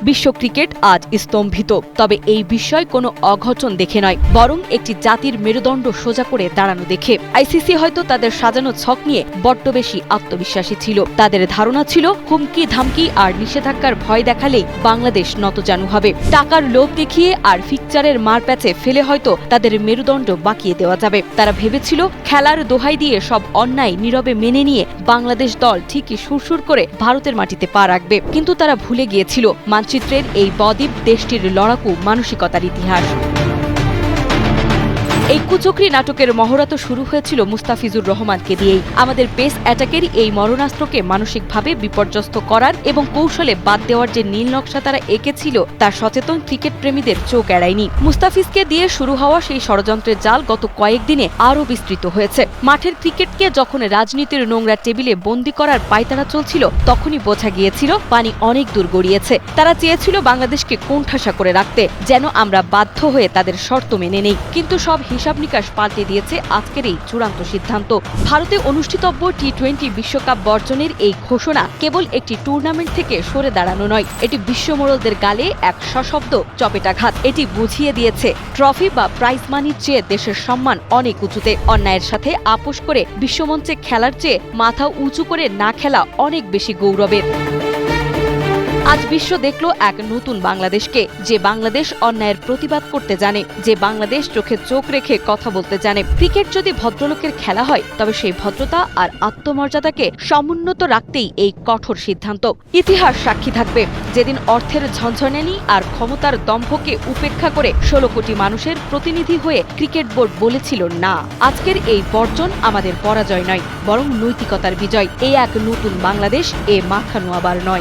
বিশ্ব ক্রিকেট আজ স্তম্ভিত, তবে এই বিষয় কোনো অঘটন দেখে নয়, বরং একটি জাতির মেরুদণ্ড সোজা করে দাঁড়ানো দেখে। আইসিসি হয়তো তাদের সাজানো ছক নিয়ে বড্ড বেশি আত্মবিশ্বাসী ছিল। তাদের ধারণা ছিল হুমকি ধামকি আর নিষেধাজ্ঞার ভয় দেখালেই বাংলাদেশ নতজানু হবে। টাকার লোভ দেখিয়ে আর ফিকচারের মারপ্যাচে ফেলে হয়তো তাদের মেরুদণ্ড বাঁকিয়ে দেওয়া যাবে। তারা ভেবেছিল খেলার দোহাই দিয়ে সব অন্যায় নীরবে মেনে নিয়ে বাংলাদেশ দল ঠিকই সুরসুর করে ভারতের মাটিতে পা রাখবে। কিন্তু তারা ভুলে গিয়েছিল মানচিত্রের এই বদ্বীপ দেশটির লড়াকু মানসিকতার ইতিহাস। এই কুচক্রী নাটকের মহড়া তো শুরু হয়েছিল মুস্তাফিজুর রহমানকে দিয়েই। আমাদের পেস অ্যাটাকের এই মরণাস্ত্রকে মানসিকভাবে বিপর্যস্ত করার এবং কৌশলে বাদ দেওয়ার যে নীল নকশা তারা এঁকেছিল তা সচেতন ক্রিকেট প্রেমীদের চোখ এড়ায়নি। মুস্তাফিজকে দিয়ে শুরু হওয়া সেই ষড়যন্ত্রের জাল গত কয়েকদিনে আরও বিস্তৃত হয়েছে। মাঠের ক্রিকেটকে যখন রাজনীতির নোংরা টেবিলে বন্দী করার পায়তারা চলছিল, তখনই বোঝা গিয়েছিল পানি অনেক দূর গড়িয়েছে। তারা চেয়েছিল বাংলাদেশকে কোণঠাসা করে রাখতে, যেন আমরা বাধ্য হয়ে তাদের শর্ত মেনে নেই। কিন্তু সব হিসাব নিকাশ পাল্টে দিয়েছে আজকের এই চূড়ান্ত সিদ্ধান্ত। ভারতে অনুষ্ঠিতব্য টি-20 বিশ্বকাপ বর্জনের এই ঘোষণা কেবল একটি টুর্নামেন্ট থেকে সরে দাঁড়ানো নয়, এটি বিশ্বমোড়লদের গালে এক সশব্দ চপেটাঘাত। এটি বুঝিয়ে দিয়েছে ট্রফি বা প্রাইজ মানির চেয়ে দেশের সম্মান অনেক উঁচুতে। অন্যায়ের সাথে আপোষ করে বিশ্বমঞ্চে খেলার চেয়ে মাথা উঁচু করে না খেলা অনেক বেশি গৌরবের। আজ বিশ্ব দেখল এক নতুন বাংলাদেশকে, যে বাংলাদেশ অন্যায়ের প্রতিবাদ করতে জানে, যে বাংলাদেশ চোখে চোখ রেখে কথা বলতে জানে। ক্রিকেট যদি ভদ্রলোকের খেলা হয়, তবে সেই ভদ্রতা আর আত্মমর্যাদাকে সমুন্নত রাখতেই এই কঠোর সিদ্ধান্ত। ইতিহাস সাক্ষী থাকবে যেদিন অর্থের ঝনঝনানি আর ক্ষমতার দম্ভকে উপেক্ষা করে ১৬ কোটি মানুষের প্রতিনিধি হয়ে ক্রিকেট বোর্ড বলেছিল না। আজকের এই বর্জন আমাদের পরাজয় নয়, বরং নৈতিকতার বিজয়। এই এক নতুন বাংলাদেশ, এ মাখানো আবার নয়।